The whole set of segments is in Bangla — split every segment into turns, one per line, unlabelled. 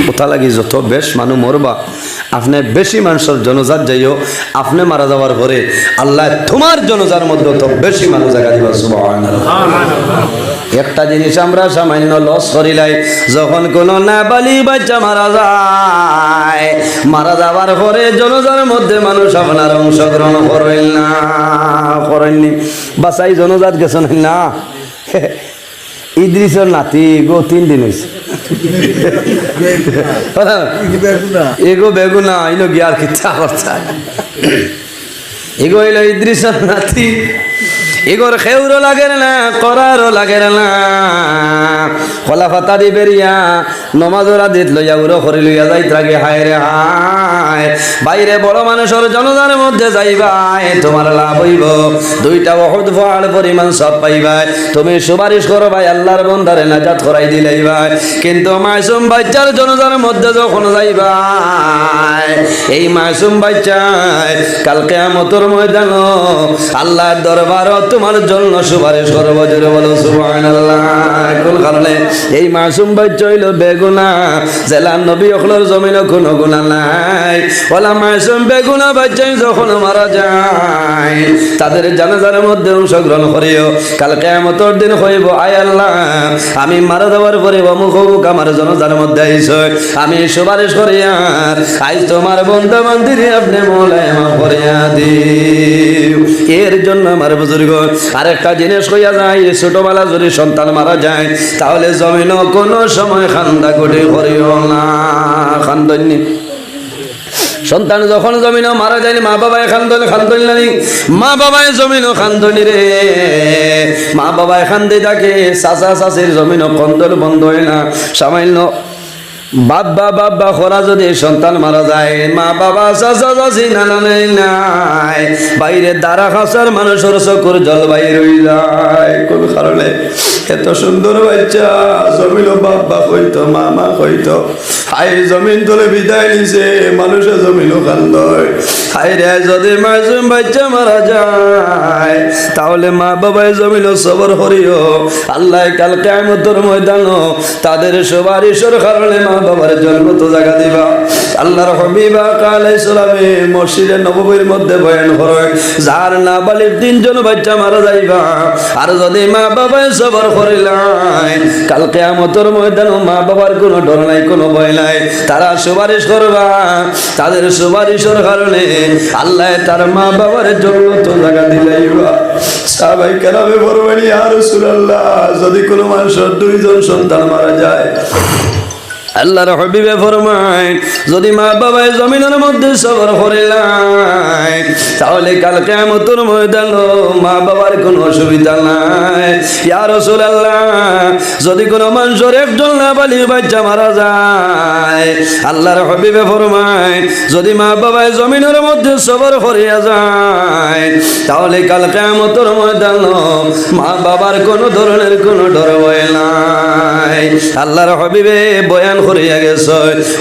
কথা লাগি যত বেশ মানুষ মরবা আপনি বেশি মানুষের জনজাত যাইও আপনি মারা যাওয়ার পরে আল্লাহ তোমার জনজার মধ্যে তো বেশি মানুষ জায়গা দিবা সুবহানাল্লাহ। একটা জিনিস আমরা সামান্য লস করিলাই, যখন কোনো নাবালি বাচ্চা মারা যায়, মারা যাওয়ার পরে জনজার মধ্যে মানুষ আপনার অংশগ্রহণ করেননি বাসাই জনজাত গেছেন না। ইদ্রিসের নাতি গো 3 দিন হয়েছে এগো বেগুনা ইনো গিয়ার কিচ্ছা করতে এগো হইল ইদ্রিসের নাতি, এগোর খেউরও লাগে না করারও লাগে না, কলা ফাতা দি বেরিয়া নমাজরা দিত লইয়া উড়ো করে লইয়া যাইত লাগে। হায় রে হায়, বাইরে বড় মানুষের জনতার মধ্যে যাইবাই তোমার লাভ হইব, 2টা ওহদ পাহাড় পরিমাণ সব পাইবাই, তুমি সুপারিশ করো ভাই আল্লাহর বন্দারে নাজাত করাই দিলেই ভাই। কিন্তু মাসুম বাচ্চার জনতার মধ্যে যখন যাইবাই, এই মাসুম বাচ্চায় কাল কিয়ামতের ময়দান আল্লাহর দরবারত তোমার জন্য সুপারিশ করবো, জোরে বলো সুবহানাল্লাহ। কোন কারণে? এই মাসুম বাচ্চা হইল বেগুনা, জেলার নবী অখলর জমিনে কোনো গুনাহ নাই, ওলা মাসুম বেগুনা বাচ্চাই যখন মারা যায় তাদের জানাজার মধ্যে অংশগ্রহণ করিও। কাল কিয়ামতের দিন হইব, আয় আল্লাহ আমি মারা যাওয়ার পরে অমুক অমুক আমার জানাজার মধ্যে আইছ, আমি সুপারিশ করিয়া আজ তোমার বন্ধু বান্ধবী আপনি মৌলায় মাফ করিয়া দিও। এর জন্য আমার বুজুর্গ আরেকটা জিনিস কইয়া যায়, ছোটবেলা যদি সন্তান মারা যায় তাহলে জমিন কোনো সময় খান্দা কুটি করিও না। খান্দনি সন্তান যখন জমিন মারা যায়নি মা বাবায় খান্দনি নানি, মা বাবায় জমিন খান্দনি রে, মা বাবায় খান্দি থাকে, চাচা চাচির জমিন কন্দল বন্ধ হয় না। সামান্য বাবা খরা যদি সন্তান মারা যায়, মা বাবা চাচা চাচি নানা নাই, বাইরে দ্বারা খাসার মানুষের চকুর জল বাইর হয়ে যায়। কোন কারণে? এত সুন্দর বাচ্চা জমিল বাবা কইতো মামা কইতো, হাই জমিন তোলে বিদায় নিছে, মানুষের জমিন কান্দয়। হাই রে, যদি মাসুম বাচ্চা মারা যায় তাহলে মা বাবায় জমিন সবর করিও, আল্লাহ কাল কিয়ামতের ময়দান তাদের সুপারিশের কারণে মা বাবার জন্ম তো জায়গা দিবা। আল্লাহর হাবিব আলাইহিস সালামে মসজিদে নববীর মধ্যে বয়ান করে, যার নাবালিগ 3 জন বাচ্চা মারা যাইবা, আর যদি মা বাবায় সবর করিলাই কাল কিয়ামতের ময়দানে মা বাবার কোনো ডর নাই, কোনো ভয় নাই, তারা সুপারিশ করবা, তাদের সুপারিশের কারণে আল্লাহ তার মা বাবার জন্য তো জায়গা দিলাইবা। সাহাবায়ে কেরামে বলবেন, ইয়া রাসূলুল্লাহ যদি কোনো মানুষের 2 জন সন্তান মারা যায়, আল্লাহর হাবিবে ফরমায় যদি মা বাবায় জমিনের মধ্যে সবর করিলাই তাহলে কাল কিয়ামতের ময়দানে মা বাবার কোনো অসুবিধা নাই। ইয়া রাসূলুল্লাহ যদি কোনো মানুষের একজন নাবালিগ বাচ্চা মারা যায়, আল্লাহর হাবিবে ফরমায় যদি মা বাবায় জমিনের মধ্যে সবর করিয়া যায় তাহলে কাল কিয়ামতের ময়দানে মা বাবার কোনো ধরনের কোনো ডর ভয় নাই। আল্লাহর হাবিবে বয়ান করিয়া গেছে,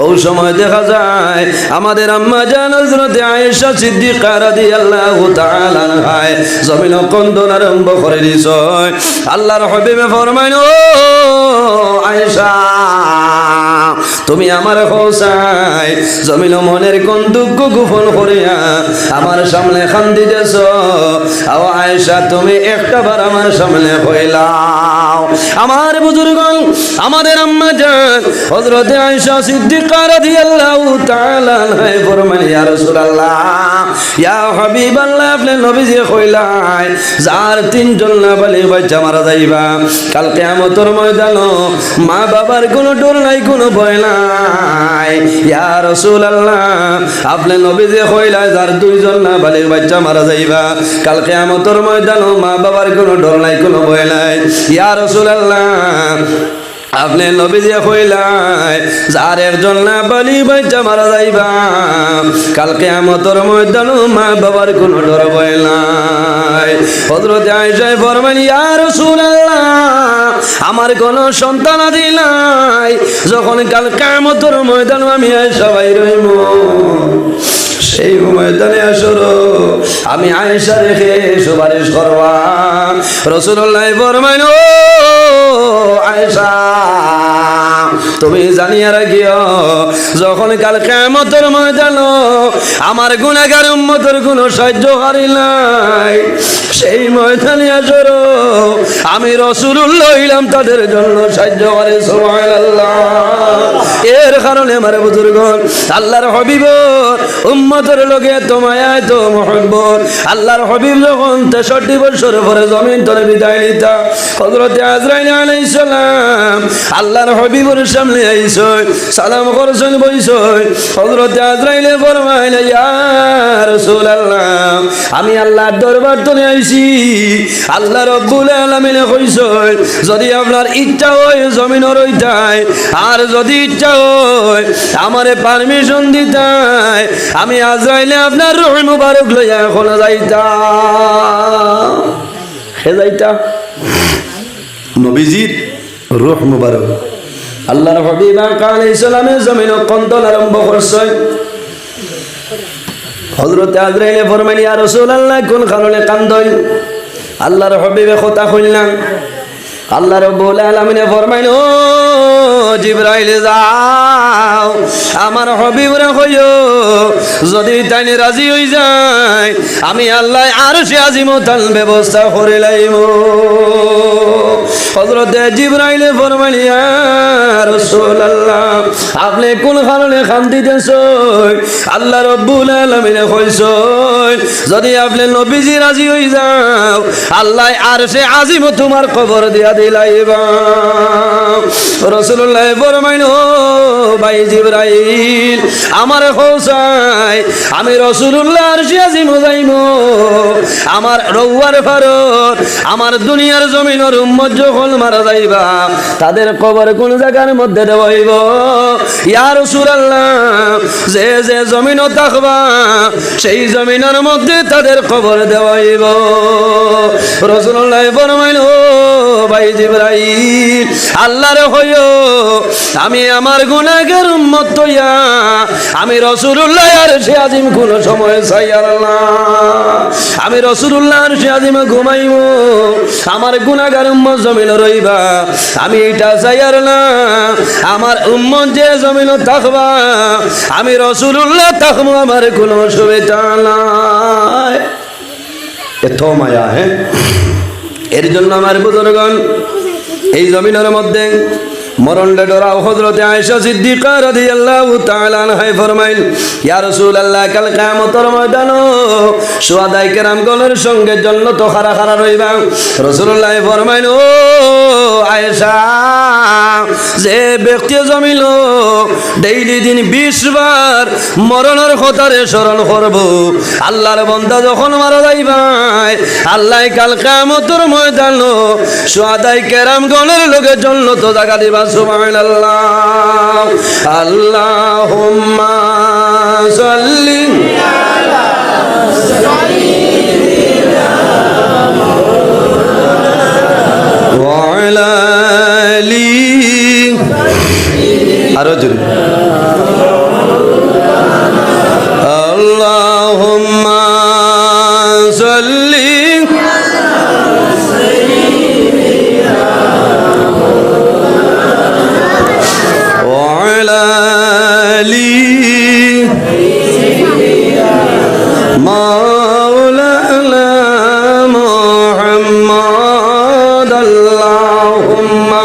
ওই সময় দেখা যায় আমাদের আম্মা জান হযরত আয়েশা সিদ্দিকা রাদিয়াল্লাহু তাআলা আনহা জমিন কন্দন আরম্ভ করে দিছে। আল্লাহর হাবিবে ফরমায়, ও আয়েশা তুমি আমার হোসাই জমিন মনের কোন দুঃখ গোপন করিয়া আমার সামনে কান্দিতেছ, ও আয়েশা তুমি একটাবার আমার সামনে কইলাও। আমার বুজুর্গণ আমাদের আম্মা জান হযরত আয়েশা সিদ্দিকা রাদিয়াল্লাহু তাআলা আনহা ফরমান, ইয়া রাসূলুল্লাহ ইয়া হাবিবাল্লাহ আপনি নবীজি কইলাই যার 3 জন নাবালিগ বাচ্চা মারা যাইবা কাল কিয়ামতের ময়দানে মা বাবার কোনো ডর নাই, কোনো ভয় নাই। ইয়া রাসূলুল্লাহ আপনি নবীজি কইলাই যার 2 জন নাবালিগ বাচ্চা মারা যাইবা কাল কিয়ামতের ময়দানে মা বাবার কোনো ডর নাই, কোনো ভয় নাই। ইয়া রাসূলুল্লাহ আপনি নবীজি কইলাই যার একজন নাবালিগ বাচ্চা মারা যাইবা কাল কিয়ামতের ময়দানে মা বাবার কোনো ডর ভয় নাই। হযরত আয়েশা ফরমান, ইয়া রাসূলুল্লাহ আমার কোনো সন্তান আদি নাই, যখন কাল কিয়ামতের ময়দানে আমি আয়েশা বাইর হইব সেই ময়দানে আসর আমি আয়েশা রেখে সুপারিশ করবা। রাসূলুল্লাহ ফরমান, ও আয়েশা তুমি জানিয়া রাখিও যখন কাল কিয়ামতের ময়দান আমার গুনাহগার উম্মতের কোনো সাহায্যকারী নাই, সেই ময়দানে আসরো আমি রাসূলুল্লাহ হইলাম তাদের জন্য সাহায্যকারী। সুবহানাল্লাহ। এর কারণে আমার বুজুর্গণ আল্লাহর হাবিব উম্মতের লগে এত মায়া এত মহব্বত। আল্লাহর হাবিব যখন 63 বছর পরে জমিন তলে বিদায় নিতা হযরত আজরাইল আলাইহিস সালাম আল্লাহর হাবিবের সামনে আইসো সালাম করছেন বইসো। হযরত আজরাইল ফরমাইল ইয়া রাসূলুল্লাহ আমি আল্লাহর দরবার তলে আইছি, আল্লাহ রাব্বুল আলামিন কইছো যদি আপনার ইচ্ছা হয় জমিন রইতাই আর যদি ইচ্ছা হয় আমারে পারমিশন দিতাই আমি আজরাইলে আপনার রূহ মুবারক লইয়া এখন যাইতাম। হে যাইতা নবীজির রূহ মুবারক আল্লাহর হাবিব আলাইহিস সালামের জমিন কন্দন আরম্ভ করছে। হযরত আজরাইল ফরমাইল ইয়া রাসূলুল্লাহ কোন কারণে কান্দই? আল্লাহর হাবিবে কথা কইলেন। আল্লাহ রাব্বুল আলামিন ফরমাইল ও জিবরাইল যাও আমার হাবিবরে কইও যদি তাই রাজি হই যায় আমি আল্লাহ আরশে আজিমতাল ব্যবস্থা করে লাইব। হযরত জিবরাইল ফরমাইল ইয়া রাসূলুল্লাহ আপনি কোন কারণে কান্দিতেছেন? আল্লাহ রাব্বুল আলামিন কইছেন যদি আপনি নবীজি রাজি হই যাও আল্লাহ আরশে আজিম তোমার কবর দিয়া দিলাইবা। রাসূলুল্লাহ ফরমাইল ও ভাই জিবরাইল আমার হোসাই আমি রাসূলুল্লাহ আরশে আজিম যাইমু। আমার রওয়ার ফারত আমার দুনিয়ার জমিনের উম্মত যখন মারা যাইবা তাদের কবর কোন জায়গার মধ্যে দেওয়াইব? ইয়া রাসূলুল্লাহ যে যে জমিন থাকবা সেই জমিনের মধ্যে তাদের কবর দেওয়াইব। রাসূলুল্লাহ ফরমাইল ও ভাই জিবরাইল আল্লাহর হইও আমি আমার গুনাহগার উম্মত হইয়া আমি রাসূলুল্লাহ আরশে আজিম কোন সময় চাই আল্লাহ আমি রাসূলুল্লাহ আরশে আজিমে ঘুমাইমু আমার গুনাহগার উম্মত জমিনে রইবা আমি এটা চাই না আমার উম্মত যে জমিনে থাকবা আমি রাসূলুল্লাহ থাকবো আমার কোনো অসুবিধা নাই। এত মায়া হ্যাঁ। এর জন্য আমার বুজুর্গণ এই জমিনের মধ্যে মরণে ডরাও। হযরত আয়েশা সিদ্দিকা রাদিয়াল্লাহু তাআলা আনহা ফরমাইল ইয়া রাসূলুল্লাহ কাল কিয়ামতের ময়দানে শুহাদায়ে কেরামগণের সঙ্গে জান্নাত খাড়া খাড়া রইবা। রাসূলুল্লাহ ফরমাইল ও আয়েশা যে ব্যক্তি জমিল ডেইলি দিন 20 বার মরণের কথারে স্মরণ করব আল্লাহর বান্দা যখন মারা যাইবা আল্লাহ কাল কিয়ামতের ময়দানে শুহাদায়ে কেরামগণের লগে জান্নাত জায়গা দিবা। সুবহানাল্লাহ। আল্লাহুম্মা সাল্লি আলা সাইয়্যিদিনা ওয়া আলা আলি আরো জোরে আল্লাহুম্মা সাল্লি মাওলানা মুহাম্মদ আল্লাহুম্মা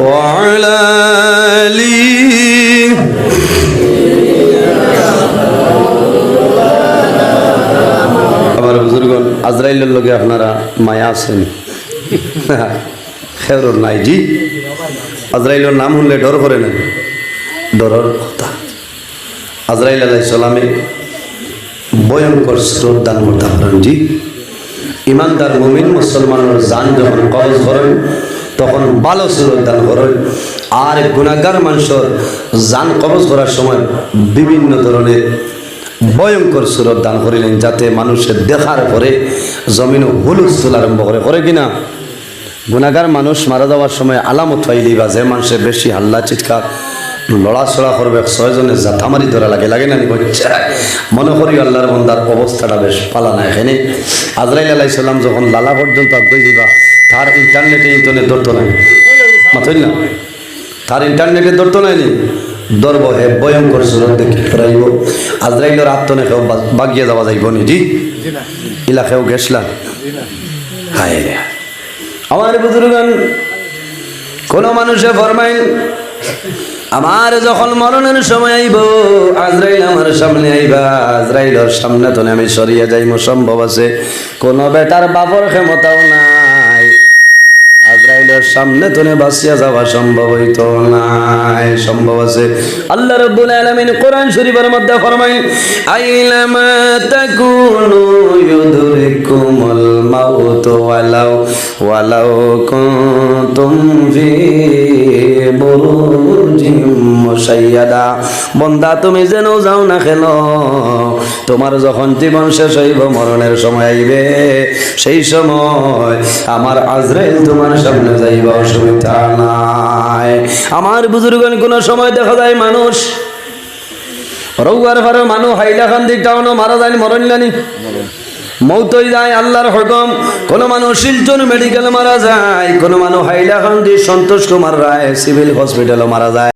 ওয়া আলা আলি আমার বুজুর্গণ আজরাইলের লগে আপনারা মায়া আছেন খেরর নাই জি আজরাইলের নাম শুনলে ডর করে না ডরের কথা। আজরাইল আলাইহিস সালামে ভয়ঙ্কর শ্রদ্ধার মধ্যে করেন জি। ইমানদার মুমিন মুসলমানের জান যখন কবজ করেন তখন ভালো শ্রদ্ধান করেন আর গুনাহগার মানুষের জান কবজ করার সময় বিভিন্ন ধরনের ভয়ঙ্কর সুরত দান করিলেন যাতে মানুষের দেখার পরে জমিন হুলস্থুল আরম্ভ করে কিনা। গুনাহগার মানুষ মারা যাওয়ার সময় আলামত পাইলেই বা যে মানুষের বেশি হাল্লা চিৎকার লড়াচড়া করবে 6 জনের জাতামারি ধরা লাগে লাগে না নি বচ্চা মনে করি আল্লাহর বন্দার অবস্থাটা বেশ পালা না এখানে আজরাইল আলাইহিস সালাম যখন লালা পর্যন্ত আগে যাবা তার ইন্টারনেট ধরতো নাই মাথইল না তার ইন্টারনেটে ধরতো নাই নি ধরব হে ভয়ঙ্কর সুরত দেখি ফেরাইব আজরাইলের আত্মনে কেউ বাগিয়ে যাওয়া যাইব নি জি ইলাকেও গেছলা হায় রে আমার বুজুর্গান কোন মানুষে ফরমাইল আমার যখন মরণের সময় আইব আজরাইল আমার সামনে আইবা আজরাইলের সামনে তো আমি সরিয়ে যাইব সম্ভব আছে কোন বেটার বাপর ক্ষমতাও নাই আজরাইলের সামনে তো বাঁচিয়া যাওয়া সম্ভব হইতো নাই সম্ভব আছে আল্লাহ রাব্বুল আলামিন কোরআন শরীফের মধ্যে ফরমাইল আইলামা তাকুনু ইউদরিকুমুল মাউত ওয়ালাউ কুনতুম ফি বুরুজিম মুশাইয়াদা বান্দা তুমি যেন যাও না কেন তোমার যখন জীবন শেষ হইব মরণের সময় আইবে সেই সময় আমার আজরাইল তোমার সামনে যাইবা অসুবিধা নাই আমার বুজুর্গণ কোন সময় দেখা যায় মানুষ রৌয়ার ঘরে মানুষ হাইলাকান্দি টাউনও মারা যায় মরণ জানি মৌতই যায় আল্লাহর হুকুম কোন মানুষ শিলচর মেডিকেল মারা যায় কোন মানুষ হাইলাকান্দি সন্তোষ কুমার রায় সিভিল হসপিটালও মারা যায়